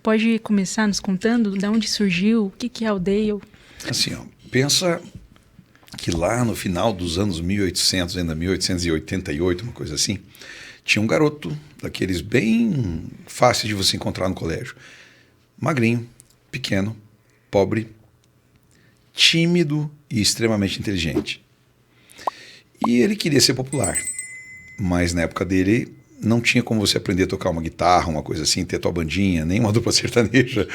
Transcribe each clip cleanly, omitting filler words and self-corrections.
pode começar nos contando de onde surgiu, o que é o Dale? Assim, ó, pensa que lá no final dos anos 1800, ainda 1888, uma coisa assim, tinha um garoto, daqueles bem fáceis de você encontrar no colégio, magrinho, pequeno, pobre, tímido e extremamente inteligente. E ele queria ser popular, mas na época dele não tinha como você aprender a tocar uma guitarra, uma coisa assim, ter tua bandinha, nem uma dupla sertaneja,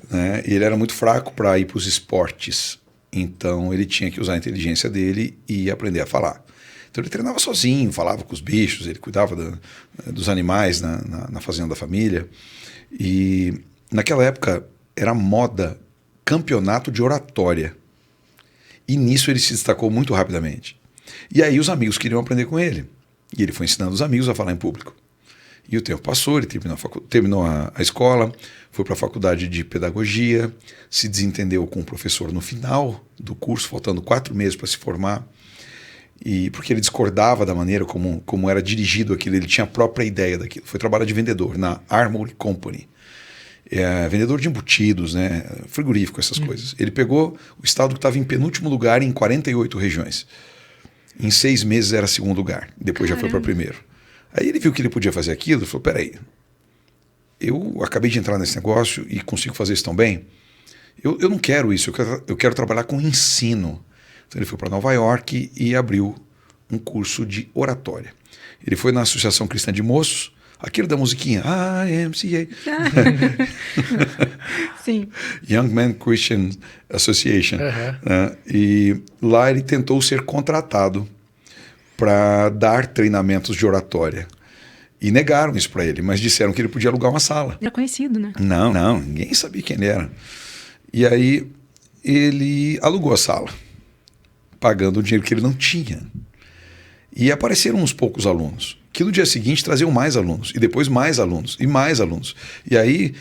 né? E ele era muito fraco para ir para os esportes, então ele tinha que usar a inteligência dele e aprender a falar. Então ele treinava sozinho, falava com os bichos, ele cuidava dos animais na fazenda da família. E naquela época era moda campeonato de oratória. E nisso ele se destacou muito rapidamente. E aí os amigos queriam aprender com ele. E ele foi ensinando os amigos a falar em público. E o tempo passou, ele terminou a escola, foi para a faculdade de pedagogia, se desentendeu com o professor no final do curso, faltando 4 meses para se formar. E porque ele discordava da maneira como era dirigido aquilo, ele tinha a própria ideia daquilo. Foi trabalhar de vendedor na Armour Company. Vendedor de embutidos, né, frigorífico, essas coisas. Ele pegou o estado que estava em penúltimo lugar em 48 regiões. Em 6 meses era segundo lugar, depois já foi para primeiro. Aí ele viu que ele podia fazer aquilo e falou, peraí, eu acabei de entrar nesse negócio e consigo fazer isso tão bem, eu não quero isso, eu quero trabalhar com ensino. Então ele foi para Nova York e abriu um curso de oratória. Ele foi na Associação Cristã de Moços, aquele da musiquinha, YMCA. Sim. Young Men Christian Association. E lá ele tentou ser contratado para dar treinamentos de oratória. E negaram isso para ele, mas disseram que ele podia alugar uma sala. Era conhecido, né? Não, ninguém sabia quem ele era. E aí ele alugou a sala, pagando o dinheiro que ele não tinha. E apareceram uns poucos alunos, que no dia seguinte traziam mais alunos, e depois mais alunos, e mais alunos. E aí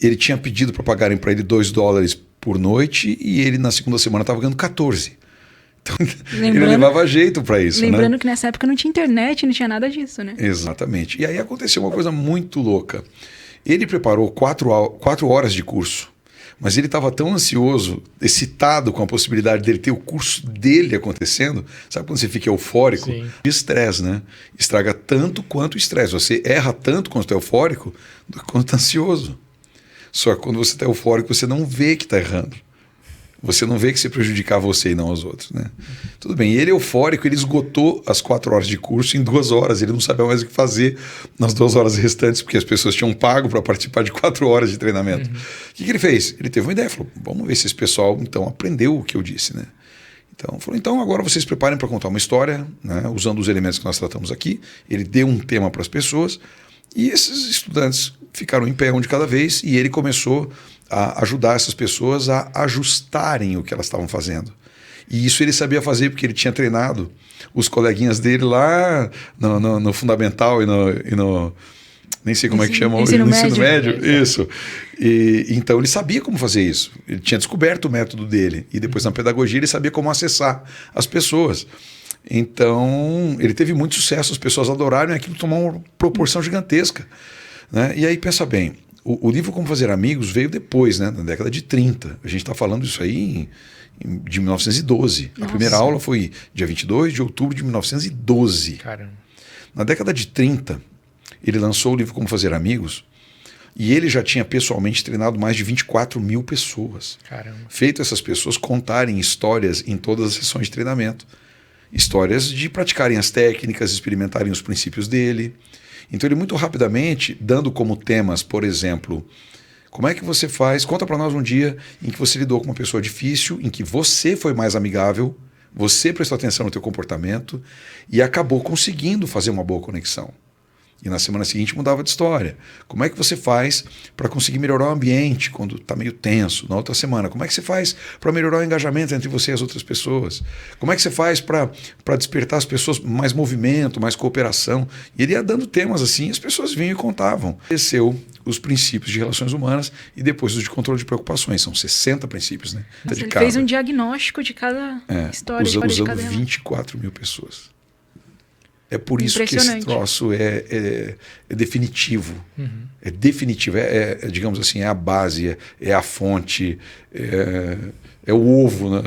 ele tinha pedido para pagarem para ele $2 por noite, e ele na segunda semana estava ganhando 14. Então ele levava jeito para isso. Lembrando que nessa época não tinha internet, não tinha nada disso, né? Exatamente. E aí aconteceu uma coisa muito louca. Ele preparou 4 horas de curso, mas ele estava tão ansioso, excitado com a possibilidade dele ter o curso dele acontecendo. Sabe quando você fica eufórico? Sim. Estresse, né? Estraga tanto quanto o estresse. Você erra tanto quando está eufórico quanto está ansioso. Só que quando você está eufórico, você não vê que está errando. Você não vê que você prejudicar você e não aos outros, né? Tudo bem, ele eufórico, ele esgotou as 4 horas de curso em 2 horas. Ele não sabia mais o que fazer nas 2 horas restantes, porque as pessoas tinham pago para participar de 4 horas de treinamento. O que ele fez? Ele teve uma ideia, falou, vamos ver se esse pessoal então aprendeu o que eu disse, né? Então, falou, então agora vocês se preparem para contar uma história, né, usando os elementos que nós tratamos aqui. Ele deu um tema para as pessoas e esses estudantes ficaram em pé um de cada vez e ele começou a ajudar essas pessoas a ajustarem o que elas estavam fazendo. E isso ele sabia fazer porque ele tinha treinado os coleguinhas dele lá no fundamental e no nem sei como é que chama, no ensino médio. Isso. E então ele sabia como fazer isso. Ele tinha descoberto o método dele. E depois na pedagogia ele sabia como acessar as pessoas. Então ele teve muito sucesso, as pessoas adoraram e aquilo tomou uma proporção gigantesca, né? E aí pensa bem, o livro Como Fazer Amigos veio depois, né, na década de 30. A gente está falando isso aí de 1912. Nossa. A primeira aula foi dia 22 de outubro de 1912. Caramba. Na década de 30, ele lançou o livro Como Fazer Amigos e ele já tinha pessoalmente treinado mais de 24 mil pessoas. Caramba. Feito essas pessoas contarem histórias em todas as sessões de treinamento. Histórias de praticarem as técnicas, experimentarem os princípios dele. Então ele muito rapidamente, dando como temas, por exemplo, como é que você faz, conta para nós um dia em que você lidou com uma pessoa difícil, em que você foi mais amigável, você prestou atenção no teu comportamento e acabou conseguindo fazer uma boa conexão. E na semana seguinte mudava de história. Como é que você faz para conseguir melhorar o ambiente quando está meio tenso? Na outra semana, como é que você faz para melhorar o engajamento entre você e as outras pessoas? Como é que você faz para despertar as pessoas mais movimento, mais cooperação? E ele ia dando temas assim, as pessoas vinham e contavam. Desceu os princípios de relações humanas e depois os de controle de preocupações. São 60 princípios, né? Nossa, ele fez um diagnóstico de cada história. Usando 24 mil pessoas. É por isso que esse Impressionante. troço é definitivo. É definitivo. Digamos assim, é a base, é a fonte, é o ovo, né?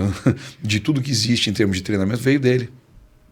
De tudo que existe em termos de treinamento veio dele.